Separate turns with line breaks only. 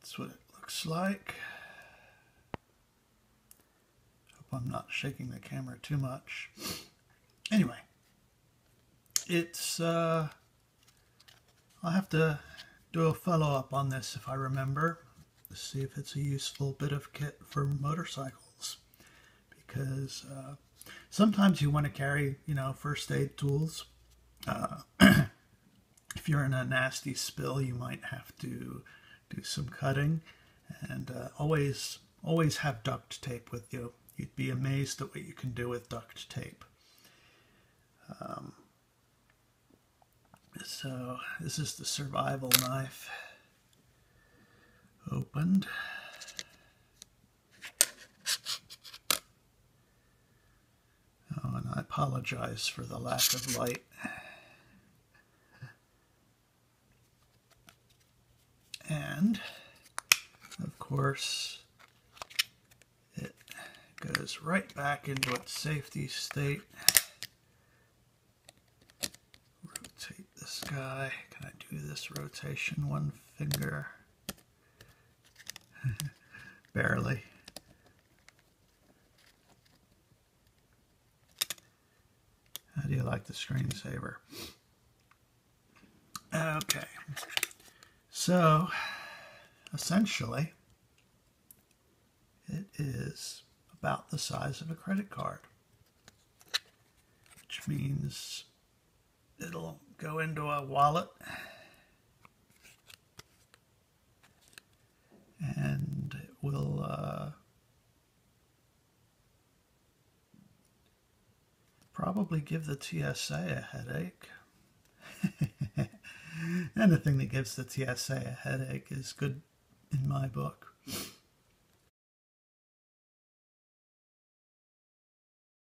That's what it looks like. Hope I'm not shaking the camera too much. Anyway, it's, I'll have to do a follow-up on this if I remember, to see if it's a useful bit of kit for motorcycles. Because sometimes you want to carry, you know, first aid tools. If you're in a nasty spill, you might have to do some cutting, and always have duct tape with you. You'd be amazed at what you can do with duct tape. So this is the survival knife, opened. Oh, and I apologize for the lack of light. And, of course, it goes right back into its safety state. Rotate this guy. Can I do this rotation one finger? Barely. How do you like the screensaver? Okay. So, essentially, it is about the size of a credit card, which means it'll go into a wallet and it will probably give the TSA a headache. Anything that gives the TSA a headache is good in my book.